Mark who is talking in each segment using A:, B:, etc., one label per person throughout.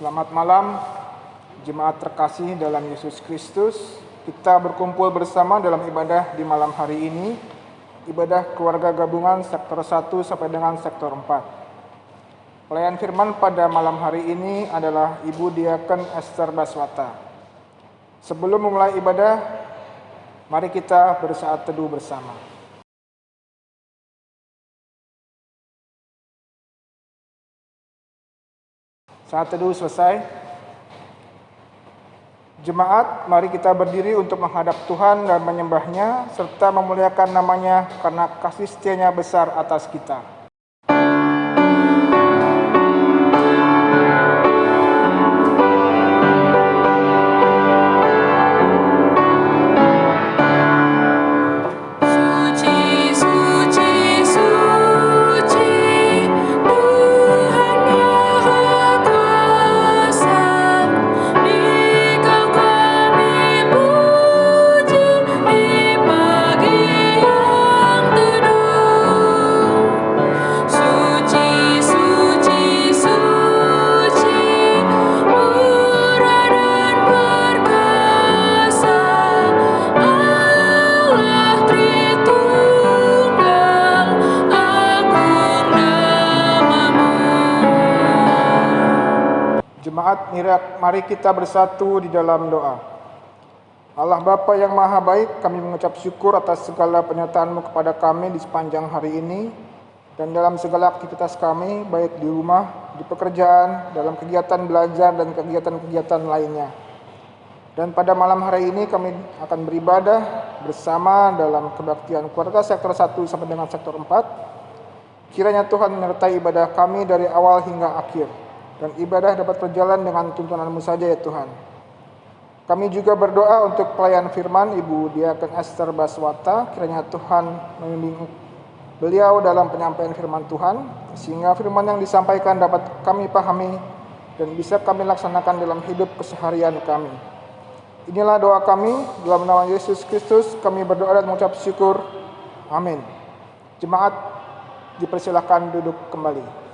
A: Selamat malam, jemaat terkasih dalam Yesus Kristus. Kita berkumpul bersama dalam ibadah di malam hari ini, ibadah keluarga gabungan sektor 1 sampai dengan sektor 4. Pelayan firman pada malam hari ini adalah Ibu Diaken Esther Baswata. Sebelum memulai ibadah, mari kita bersaat teduh bersama. Saat teduh selesai. Jemaat, mari kita berdiri untuk menghadap Tuhan dan menyembah-Nya serta memuliakan nama-Nya karena kasih setia-Nya besar atas kita. Jemaat, mari kita bersatu di dalam doa. Allah Bapa yang Maha Baik, kami mengucap syukur atas segala penyertaan-Mu kepada kami di sepanjang hari ini dan dalam segala aktivitas kami, baik di rumah, di pekerjaan, dalam kegiatan belajar dan kegiatan-kegiatan lainnya. Dan pada malam hari ini kami akan beribadah bersama dalam kebaktian keluarga sektor 1 sampai dengan sektor 4. Kiranya Tuhan menyertai ibadah kami dari awal hingga akhir, dan ibadah dapat berjalan dengan tuntunan-Mu saja ya Tuhan. Kami juga berdoa untuk pelayan firman Ibu Diaken Esther Baswata, kiranya Tuhan membimbing beliau dalam penyampaian firman Tuhan, sehingga firman yang disampaikan dapat kami pahami dan bisa kami laksanakan dalam hidup keseharian kami. Inilah doa kami, dalam nama Yesus Kristus kami berdoa dan mengucap syukur. Amin. Jemaat, dipersilakan duduk kembali.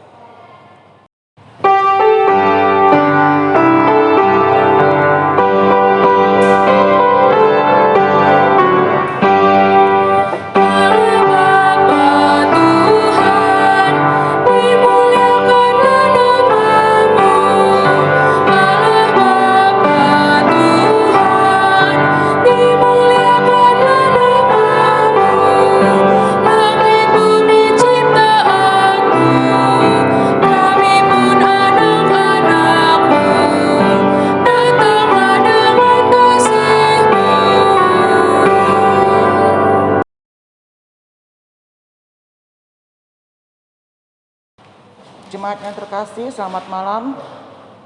B: Jemaat yang terkasih, selamat malam.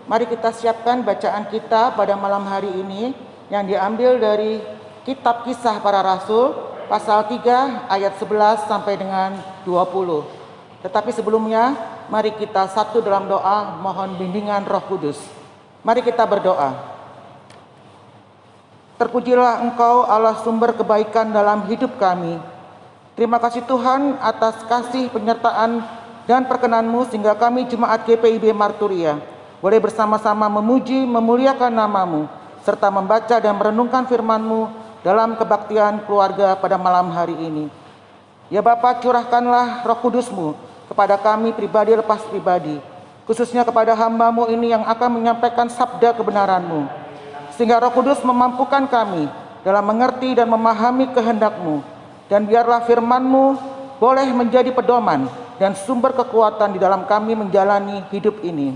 B: Mari kita siapkan bacaan kita pada malam hari ini yang diambil dari Kitab Kisah Para Rasul pasal 3 ayat 11 sampai dengan 20. Tetapi sebelumnya, mari kita satu dalam doa mohon bimbingan Roh Kudus. Mari kita berdoa. Terpujilah Engkau Allah sumber kebaikan dalam hidup kami. Terima kasih Tuhan atas kasih penyertaan dan perkenan-Mu sehingga kami Jemaat GPIB Marturia boleh bersama-sama memuji, memuliakan nama-Mu serta membaca dan merenungkan firman-Mu dalam kebaktian keluarga pada malam hari ini. Ya Bapa, curahkanlah Roh Kudus-Mu kepada kami pribadi lepas pribadi, khususnya kepada hamba-Mu ini yang akan menyampaikan sabda kebenaran-Mu, sehingga Roh Kudus memampukan kami dalam mengerti dan memahami kehendak-Mu, dan biarlah firman-Mu boleh menjadi pedoman dan sumber kekuatan di dalam kami menjalani hidup ini.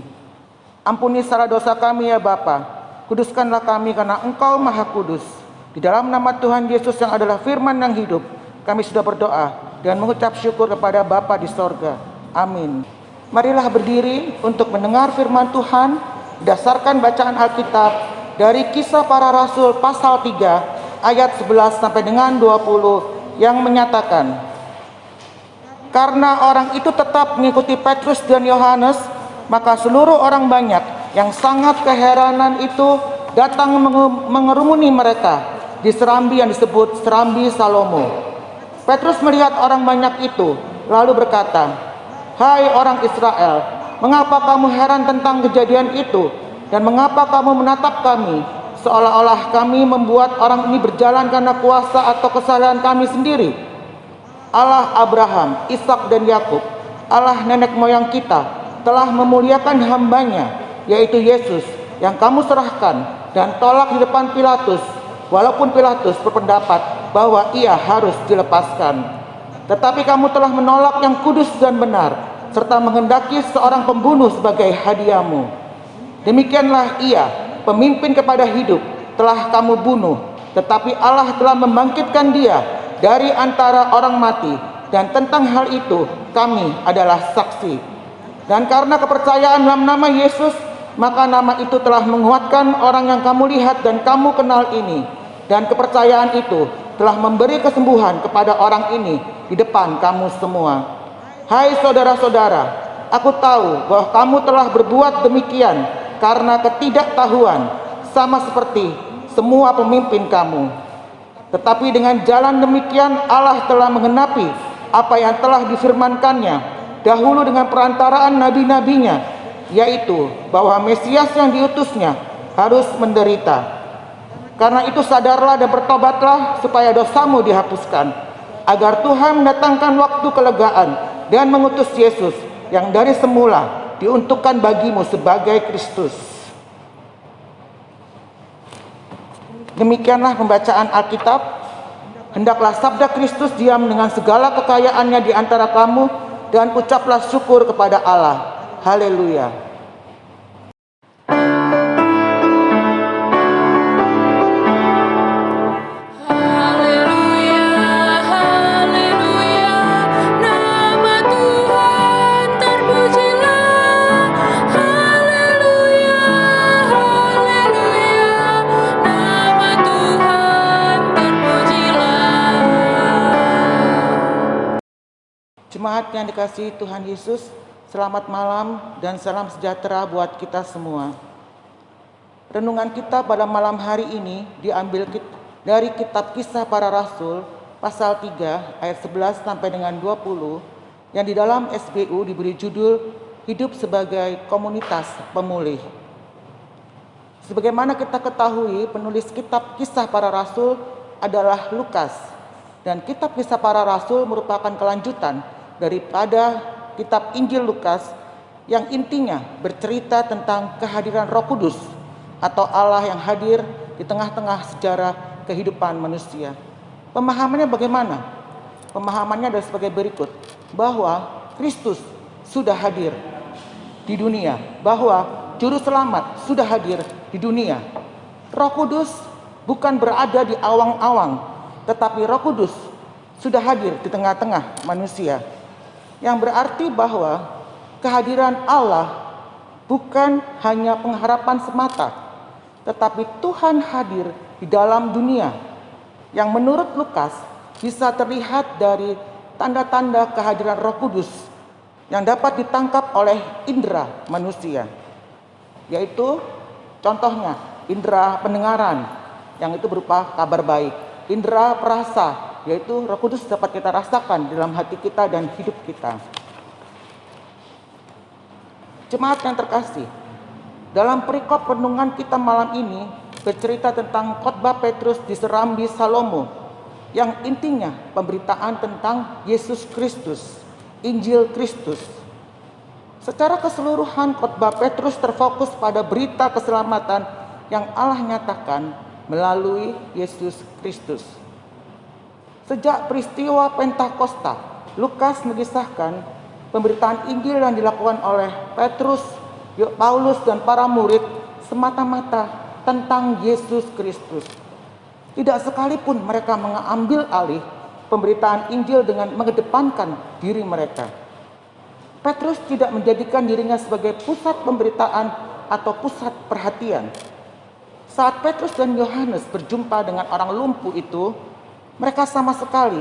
B: Ampuni salah dosa kami ya Bapa, kuduskanlah kami karena Engkau Maha Kudus. Di dalam nama Tuhan Yesus yang adalah firman yang hidup, kami sudah berdoa dan mengucap syukur kepada Bapa di sorga. Amin. Marilah berdiri untuk mendengar firman Tuhan berdasarkan bacaan Alkitab dari Kisah Para Rasul pasal 3 ayat 11 sampai dengan 20 yang menyatakan, karena orang itu tetap mengikuti Petrus dan Yohanes, maka seluruh orang banyak yang sangat keheranan itu datang mengerumuni mereka di serambi yang disebut Serambi Salomo. Petrus melihat orang banyak itu, lalu berkata, "Hai orang Israel, mengapa kamu heran tentang kejadian itu? Dan mengapa kamu menatap kami, seolah-olah kami membuat orang ini berjalan karena kuasa atau kesalahan kami sendiri? Allah Abraham, Ishak dan Yakub, Allah nenek moyang kita, telah memuliakan hambanya, yaitu Yesus, yang kamu serahkan dan tolak di depan Pilatus, walaupun Pilatus berpendapat bahwa ia harus dilepaskan. Tetapi kamu telah menolak yang kudus dan benar, serta menghendaki seorang pembunuh sebagai hadiahmu. Demikianlah ia, pemimpin kepada hidup, telah kamu bunuh, tetapi Allah telah membangkitkan dia dari antara orang mati, dan tentang hal itu kami adalah saksi. Dan karena kepercayaan dalam nama Yesus, maka nama itu telah menguatkan orang yang kamu lihat dan kamu kenal ini, dan kepercayaan itu telah memberi kesembuhan kepada orang ini di depan kamu semua. Hai saudara-saudara, aku tahu bahwa kamu telah berbuat demikian karena ketidaktahuan, sama seperti semua pemimpin kamu. Tetapi dengan jalan demikian Allah telah menggenapi apa yang telah difirmankannya dahulu dengan perantaraan nabi-nabinya, yaitu bahwa Mesias yang diutusnya harus menderita. Karena itu sadarlah dan bertobatlah supaya dosamu dihapuskan, agar Tuhan mendatangkan waktu kelegaan dan mengutus Yesus yang dari semula diuntukkan bagimu sebagai Kristus. Demikianlah pembacaan Alkitab. Hendaklah sabda Kristus diam dengan segala kekayaannya di antara kamu, dan ucaplah syukur kepada Allah. Haleluya. Jemaat yang dikasihi Tuhan Yesus, selamat malam dan salam sejahtera buat kita semua. Renungan kita pada malam hari ini diambil dari kitab Kisah Para Rasul pasal 3 ayat 11 sampai dengan 20 yang di dalam SBU diberi judul Hidup sebagai Komunitas Pemulih. Sebagaimana kita ketahui, penulis kitab Kisah Para Rasul adalah Lukas, dan kitab Kisah Para Rasul merupakan kelanjutan daripada kitab Injil Lukas yang intinya bercerita tentang kehadiran Roh Kudus atau Allah yang hadir di tengah-tengah sejarah kehidupan manusia. Pemahamannya bagaimana? Pemahamannya adalah sebagai berikut, bahwa Kristus sudah hadir di dunia, bahwa Juru Selamat sudah hadir di dunia. Roh Kudus bukan berada di awang-awang, tetapi Roh Kudus sudah hadir di tengah-tengah manusia. Yang berarti bahwa kehadiran Allah bukan hanya pengharapan semata, tetapi Tuhan hadir di dalam dunia, yang menurut Lukas bisa terlihat dari tanda-tanda kehadiran Roh Kudus yang dapat ditangkap oleh indera manusia, yaitu contohnya indera pendengaran, yang itu berupa kabar baik, indera perasa, yaitu Roh Kudus dapat kita rasakan dalam hati kita dan hidup kita. Jemaat yang terkasih, dalam perikop renungan kita malam ini bercerita tentang khotbah Petrus di Serambi Salomo, yang intinya pemberitaan tentang Yesus Kristus, Injil Kristus. Secara keseluruhan khotbah Petrus terfokus pada berita keselamatan yang Allah nyatakan melalui Yesus Kristus. Sejak peristiwa Pentakosta, Lukas mengisahkan pemberitaan Injil yang dilakukan oleh Petrus, Paulus, dan para murid semata-mata tentang Yesus Kristus. Tidak sekalipun mereka mengambil alih pemberitaan Injil dengan mengedepankan diri mereka. Petrus tidak menjadikan dirinya sebagai pusat pemberitaan atau pusat perhatian. Saat Petrus dan Yohanes berjumpa dengan orang lumpuh itu, mereka sama sekali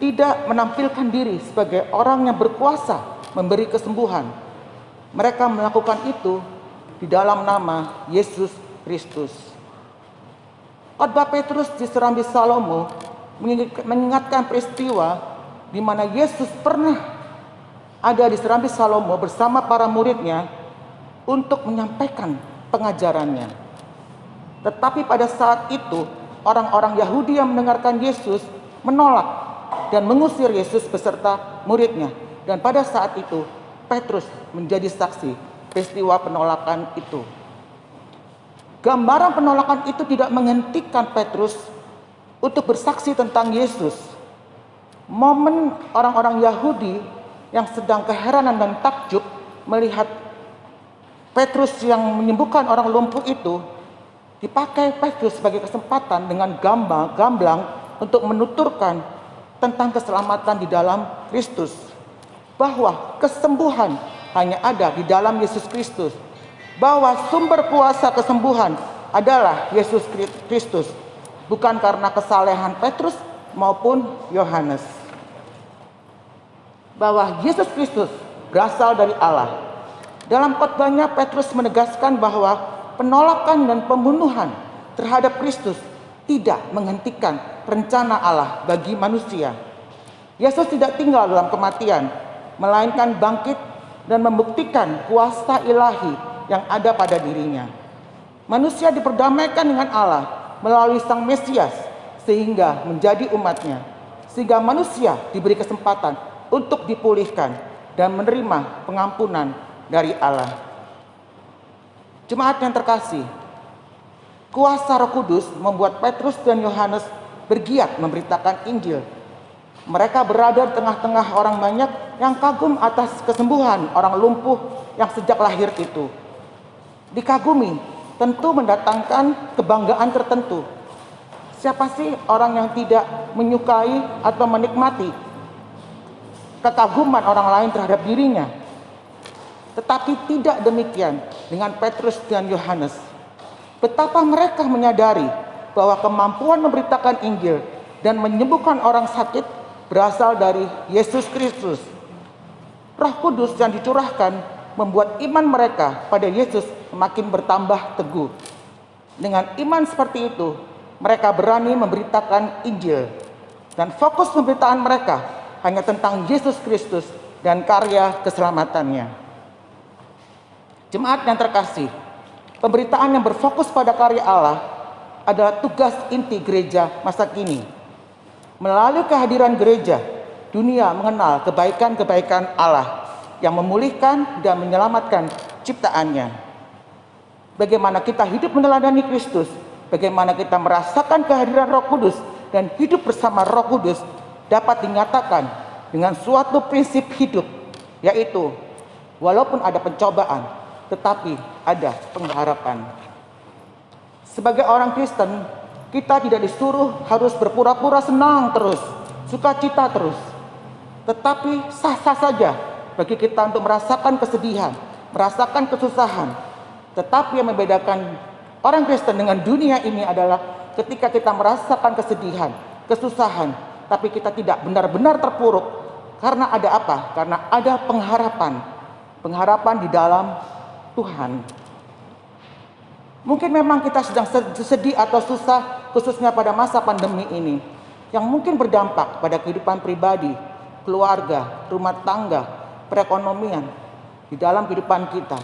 B: tidak menampilkan diri sebagai orang yang berkuasa memberi kesembuhan. Mereka melakukan itu di dalam nama Yesus Kristus. Khotbah Petrus di Serambi Salomo mengingatkan peristiwa di mana Yesus pernah ada di Serambi Salomo bersama para muridnya untuk menyampaikan pengajarannya. Tetapi pada saat itu, orang-orang Yahudi yang mendengarkan Yesus menolak dan mengusir Yesus beserta muridnya. Dan pada saat itu, Petrus menjadi saksi peristiwa penolakan itu. Gambaran penolakan itu tidak menghentikan Petrus untuk bersaksi tentang Yesus. Momen orang-orang Yahudi yang sedang keheranan dan takjub melihat Petrus yang menyembuhkan orang lumpuh itu, dipakai Petrus sebagai kesempatan dengan gamblang untuk menuturkan tentang keselamatan di dalam Kristus. Bahwa kesembuhan hanya ada di dalam Yesus Kristus. Bahwa sumber kuasa kesembuhan adalah Yesus Kristus. Bukan karena kesalehan Petrus maupun Yohanes. Bahwa Yesus Kristus berasal dari Allah. Dalam khotbahnya Petrus menegaskan bahwa penolakan dan pembunuhan terhadap Kristus tidak menghentikan rencana Allah bagi manusia. Yesus tidak tinggal dalam kematian, melainkan bangkit dan membuktikan kuasa ilahi yang ada pada dirinya. Manusia diperdamaikan dengan Allah melalui Sang Mesias sehingga menjadi umatnya. Sehingga manusia diberi kesempatan untuk dipulihkan dan menerima pengampunan dari Allah. Jemaat yang terkasih, kuasa Roh Kudus membuat Petrus dan Yohanes bergiat memberitakan Injil. Mereka berada di tengah-tengah orang banyak yang kagum atas kesembuhan orang lumpuh yang sejak lahir itu. Dikagumi tentu mendatangkan kebanggaan tertentu. Siapa sih orang yang tidak menyukai atau menikmati kekaguman orang lain terhadap dirinya? Tetapi tidak demikian dengan Petrus dan Yohanes. Betapa mereka menyadari bahwa kemampuan memberitakan Injil dan menyembuhkan orang sakit berasal dari Yesus Kristus. Roh Kudus yang dicurahkan membuat iman mereka pada Yesus semakin bertambah teguh. Dengan iman seperti itu, mereka berani memberitakan Injil. Dan fokus pemberitaan mereka hanya tentang Yesus Kristus dan karya keselamatannya. Jemaat yang terkasih, pemberitaan yang berfokus pada karya Allah adalah tugas inti gereja masa kini. Melalui kehadiran gereja, dunia mengenal kebaikan-kebaikan Allah yang memulihkan dan menyelamatkan ciptaannya. Bagaimana kita hidup meneladani Kristus, bagaimana kita merasakan kehadiran Roh Kudus dan hidup bersama Roh Kudus dapat dinyatakan dengan suatu prinsip hidup, yaitu walaupun ada pencobaan, tetapi ada pengharapan. Sebagai orang Kristen, kita tidak disuruh harus berpura-pura senang terus, sukacita terus. Tetapi sah-sah saja bagi kita untuk merasakan kesedihan, merasakan kesusahan. Tetapi yang membedakan orang Kristen dengan dunia ini adalah ketika kita merasakan kesedihan, kesusahan, tapi kita tidak benar-benar terpuruk. Karena ada apa? Karena ada pengharapan. Pengharapan di dalam Tuhan. Mungkin memang kita sedang sedih atau susah, khususnya pada masa pandemi ini, yang mungkin berdampak pada kehidupan pribadi, keluarga, rumah tangga, perekonomian, di dalam kehidupan kita.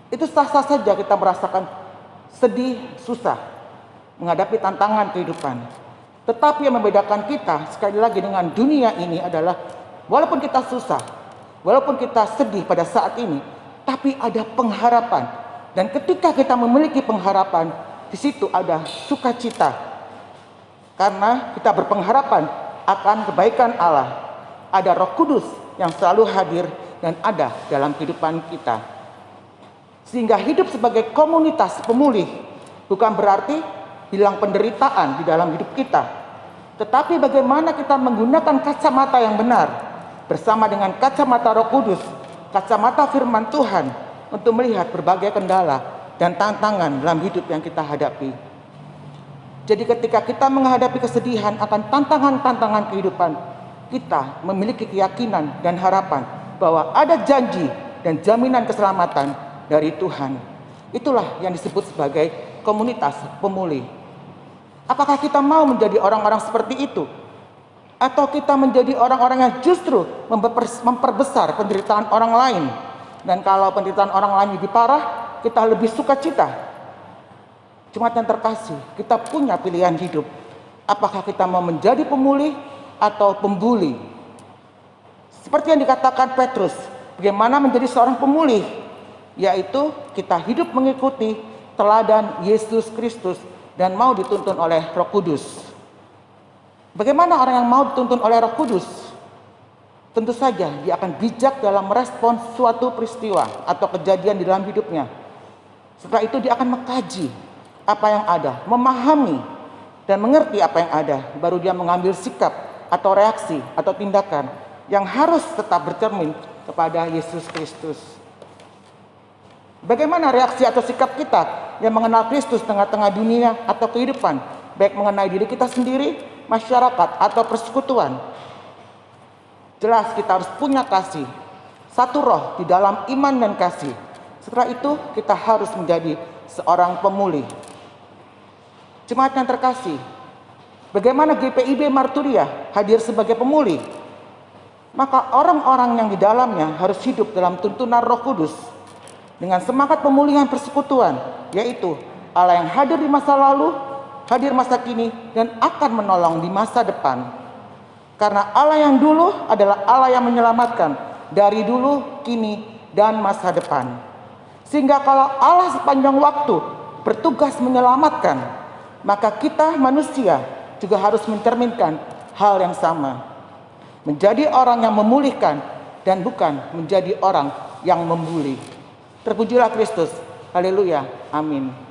B: Itu sah-sah saja kita merasakan sedih, susah, menghadapi tantangan kehidupan. Tetapi yang membedakan kita, sekali lagi dengan dunia ini adalah, walaupun kita susah, walaupun kita sedih pada saat ini, tapi ada pengharapan. Dan ketika kita memiliki pengharapan, di situ ada sukacita. Karena kita berpengharapan akan kebaikan Allah. Ada Roh Kudus yang selalu hadir dan ada dalam kehidupan kita. Sehingga hidup sebagai komunitas pemulih bukan berarti hilang penderitaan di dalam hidup kita. Tetapi bagaimana kita menggunakan kacamata yang benar bersama dengan kacamata Roh Kudus, kacamata firman Tuhan, untuk melihat berbagai kendala dan tantangan dalam hidup yang kita hadapi. Jadi ketika kita menghadapi kesedihan akan tantangan-tantangan kehidupan, kita memiliki keyakinan dan harapan bahwa ada janji dan jaminan keselamatan dari Tuhan. Itulah yang disebut sebagai komunitas pemulih. Apakah kita mau menjadi orang-orang seperti itu? Atau kita menjadi orang-orang yang justru memperbesar penderitaan orang lain? Dan kalau penderitaan orang lain lebih parah, kita lebih sukacita? Jemaat yang terkasih, kita punya pilihan hidup. Apakah kita mau menjadi pemulih atau pembuli? Seperti yang dikatakan Petrus, bagaimana menjadi seorang pemulih? Yaitu kita hidup mengikuti teladan Yesus Kristus dan mau dituntun oleh Roh Kudus. Bagaimana orang yang mau dituntun oleh Roh Kudus? Tentu saja dia akan bijak dalam merespons suatu peristiwa atau kejadian di dalam hidupnya. Setelah itu dia akan mengkaji apa yang ada, memahami dan mengerti apa yang ada, baru dia mengambil sikap atau reaksi atau tindakan yang harus tetap bercermin kepada Yesus Kristus. Bagaimana reaksi atau sikap kita yang mengenal Kristus tengah-tengah dunia atau kehidupan, baik mengenai diri kita sendiri, masyarakat atau persekutuan? Jelas kita harus punya kasih, satu roh di dalam iman dan kasih. Setelah itu kita harus menjadi seorang pemulih. Jemaat yang terkasih, bagaimana GPIB Marturia hadir sebagai pemulih? Maka orang-orang yang di dalamnya harus hidup dalam tuntunan Roh Kudus dengan semangat pemulihan persekutuan, yaitu Allah yang hadir di masa lalu, hadir masa kini, dan akan menolong di masa depan. Karena Allah yang dulu adalah Allah yang menyelamatkan dari dulu, kini, dan masa depan. Sehingga kalau Allah sepanjang waktu bertugas menyelamatkan, maka kita manusia juga harus mencerminkan hal yang sama. Menjadi orang yang memulihkan dan bukan menjadi orang yang membuli. Terpujilah Kristus. Haleluya. Amin.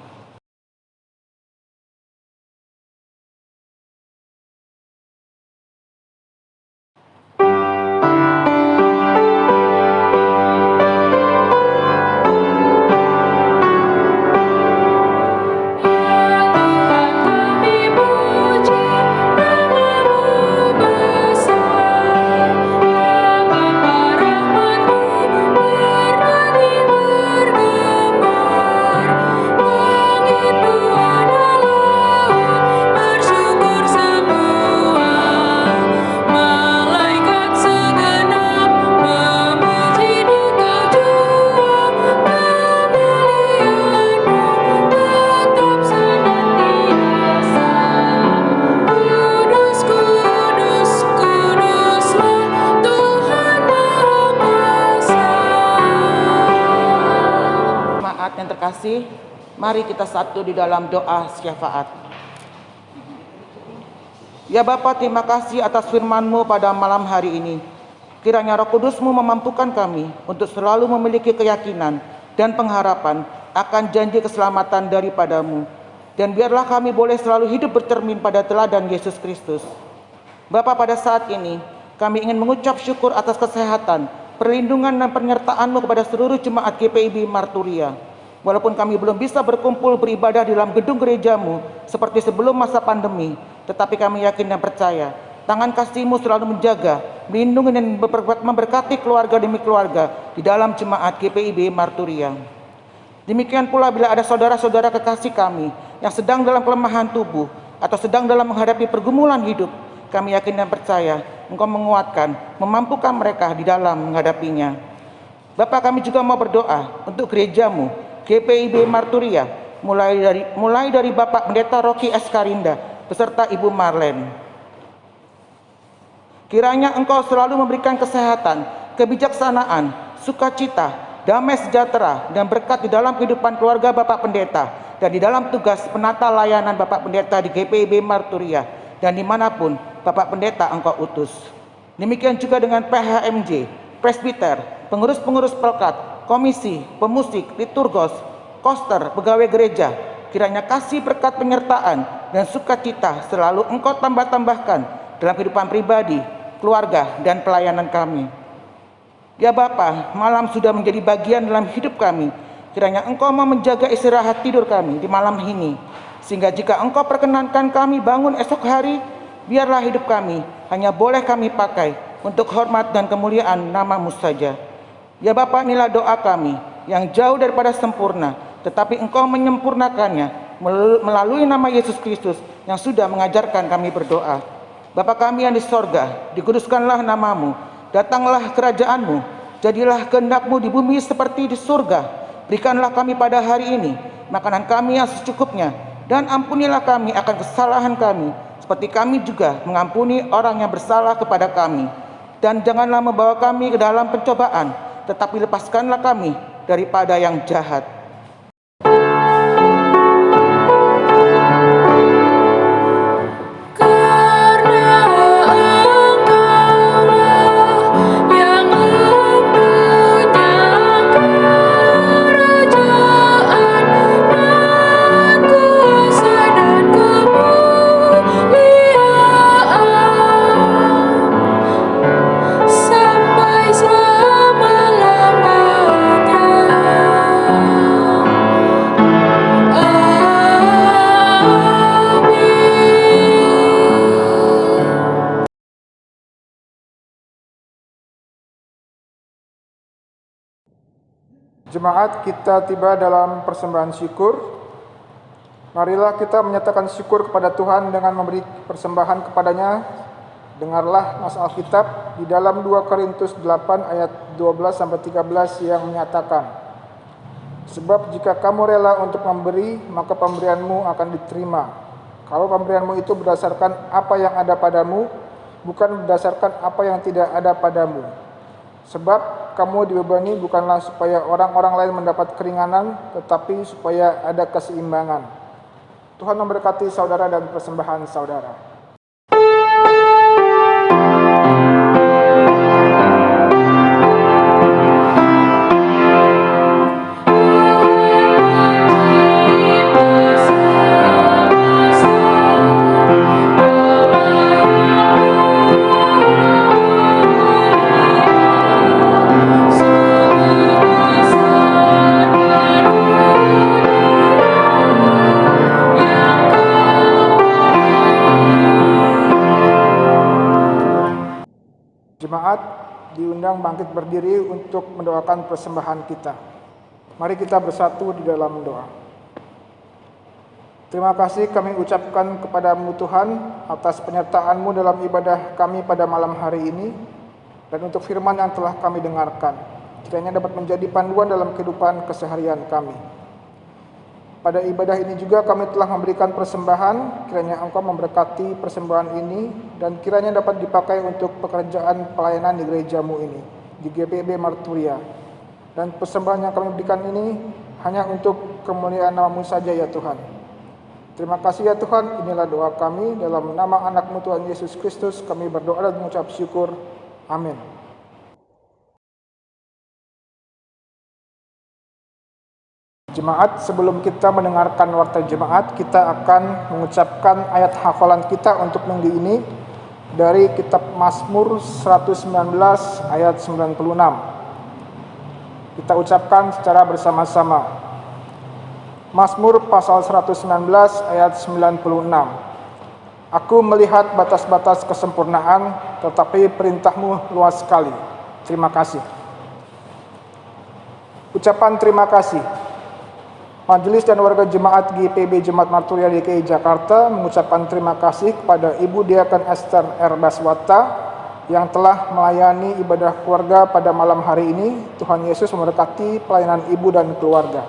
B: Yang terkasih, mari kita satu di dalam doa syafaat. Ya Bapa, terima kasih atas firman-Mu pada malam hari ini. Kiranya Roh Kudus-Mu memampukan kami untuk selalu memiliki keyakinan dan pengharapan akan janji keselamatan daripada-Mu. Dan biarlah kami boleh selalu hidup bercermin pada teladan Yesus Kristus. Bapa, pada saat ini kami ingin mengucap syukur atas kesehatan, perlindungan dan penyertaan-Mu kepada seluruh jemaat GPIB Marturia. Walaupun kami belum bisa berkumpul beribadah di dalam gedung gereja-Mu seperti sebelum masa pandemi, tetapi kami yakin dan percaya tangan kasih-Mu selalu menjaga, melindungi dan memberkati keluarga demi keluarga di dalam jemaat GPIB Marturia. Demikian pula bila ada saudara-saudara kekasih kami yang sedang dalam kelemahan tubuh atau sedang dalam menghadapi pergumulan hidup, kami yakin dan percaya Engkau menguatkan, memampukan mereka di dalam menghadapinya. Bapa, kami juga mau berdoa untuk gereja-Mu GPIB Marturia, mulai dari Bapak Pendeta Rocky S. Karinda beserta Ibu Marlen. Kiranya Engkau selalu memberikan kesehatan, kebijaksanaan, sukacita, damai sejahtera, dan berkat di dalam kehidupan keluarga Bapak Pendeta dan di dalam tugas penata layanan Bapak Pendeta di GPIB Marturia dan dimanapun Bapak Pendeta Engkau utus. Demikian juga dengan PHMJ, presbiter, pengurus-pengurus pelkat, komisi, pemusik, liturgos, koster, pegawai gereja. Kiranya kasih berkat penyertaan dan sukacita selalu Engkau tambah-tambahkan dalam kehidupan pribadi, keluarga, dan pelayanan kami. Ya Bapa, malam sudah menjadi bagian dalam hidup kami. Kiranya Engkau mau menjaga istirahat tidur kami di malam ini. Sehingga jika Engkau perkenankan kami bangun esok hari, biarlah hidup kami hanya boleh kami pakai untuk hormat dan kemuliaan nama-Mu saja. Ya Bapa, inilah doa kami yang jauh daripada sempurna, tetapi Engkau menyempurnakannya melalui nama Yesus Kristus yang sudah mengajarkan kami berdoa. Bapa kami yang di sorga, dikuduskanlah nama-Mu, datanglah kerajaan-Mu, jadilah kehendak-Mu di bumi seperti di surga. Berikanlah kami pada hari ini makanan kami yang secukupnya, dan ampunilah kami akan kesalahan kami, seperti kami juga mengampuni orang yang bersalah kepada kami. Dan janganlah membawa kami ke dalam pencobaan, tetapi lepaskanlah kami daripada yang jahat.
A: Jemaat, kita tiba dalam persembahan syukur. Marilah kita menyatakan syukur kepada Tuhan dengan memberi persembahan kepadanya. Dengarlah nas Alkitab di dalam 2 Korintus 8 ayat 12-13 yang menyatakan, sebab jika kamu rela untuk memberi, maka pemberianmu akan diterima. Kalau pemberianmu itu berdasarkan apa yang ada padamu, bukan berdasarkan apa yang tidak ada padamu. Sebab kamu dibebani bukanlah supaya orang-orang lain mendapat keringanan, tetapi supaya ada keseimbangan. Tuhan memberkati saudara dan persembahan saudara. Jemaat diundang bangkit berdiri untuk mendoakan persembahan kita. Mari kita bersatu di dalam doa. Terima kasih kami ucapkan kepada-Mu Tuhan atas penyertaan-Mu dalam ibadah kami pada malam hari ini, dan untuk firman yang telah kami dengarkan, kiranya dapat menjadi panduan dalam kehidupan keseharian kami. Pada ibadah ini juga kami telah memberikan persembahan, kiranya Engkau memberkati persembahan ini, dan kiranya dapat dipakai untuk pekerjaan pelayanan di gereja-Mu ini, di GPIB Marturia. Dan persembahan yang kami berikan ini hanya untuk kemuliaan nama-Mu saja ya Tuhan. Terima kasih ya Tuhan, inilah doa kami, dalam nama anak-Mu Tuhan Yesus Kristus kami berdoa dan mengucap syukur. Amin. Jemaat, sebelum kita mendengarkan warta jemaat, kita akan mengucapkan ayat hafalan kita untuk minggu ini dari kitab Mazmur 119 ayat 96. Kita ucapkan secara bersama-sama. Mazmur pasal 119 ayat 96. Aku melihat batas-batas kesempurnaan, tetapi perintah-Mu luas sekali. Terima kasih. Ucapan terima kasih. Majelis dan warga jemaat GPIB Jemaat Marturia DKI Jakarta mengucapkan terima kasih kepada Ibu Diaken Esther R. Baswata yang telah melayani ibadah keluarga pada malam hari ini. Tuhan Yesus memberkati pelayanan ibu dan keluarga.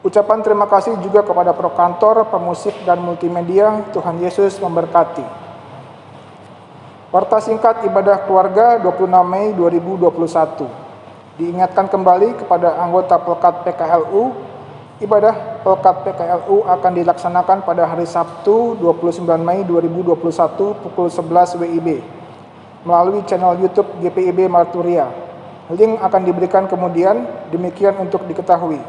A: Ucapan terima kasih juga kepada prokantor, pemusik, dan multimedia. Tuhan Yesus memberkati. Warta singkat ibadah keluarga 26 Mei 2021. Diingatkan kembali kepada anggota Pelkat PKLU, ibadah Pelkat PKLU akan dilaksanakan pada hari Sabtu 29 Mei 2021 pukul 11 WIB melalui channel YouTube GPIB Marturia. Link akan diberikan kemudian, demikian untuk diketahui.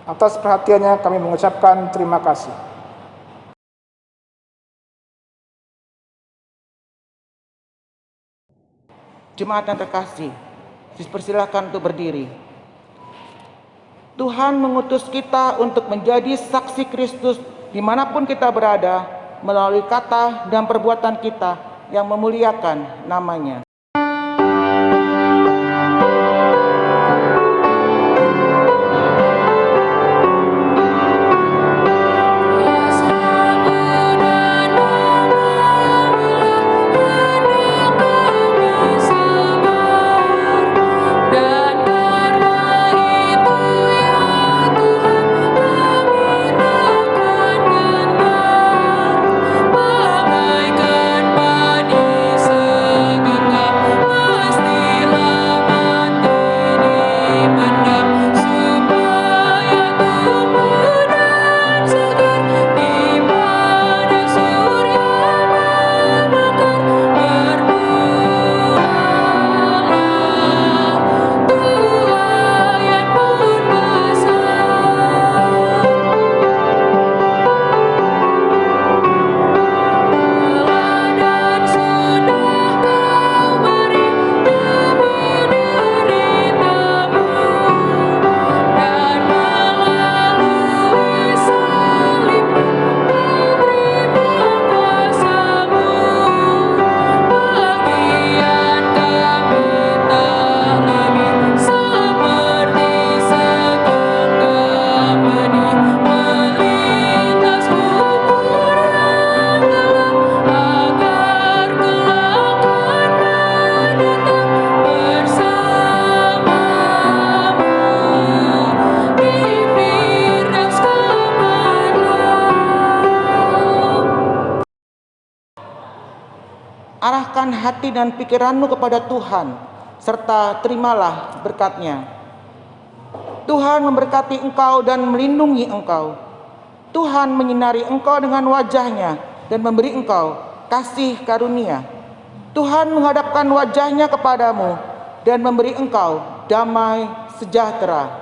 A: Atas perhatiannya kami mengucapkan terima kasih.
B: Jemaat yang terkasih, dipersilakan untuk berdiri. Tuhan mengutus kita untuk menjadi saksi Kristus dimanapun kita berada, melalui kata dan perbuatan kita yang memuliakan nama-Nya.
C: Dan karena itu
B: hati dan pikiranmu kepada Tuhan, serta terimalah berkat-Nya. Tuhan memberkati engkau dan melindungi engkau. Tuhan menyinari engkau dengan wajah-Nya dan memberi engkau kasih karunia. Tuhan menghadapkan wajah-Nya kepadamu dan memberi engkau damai sejahtera.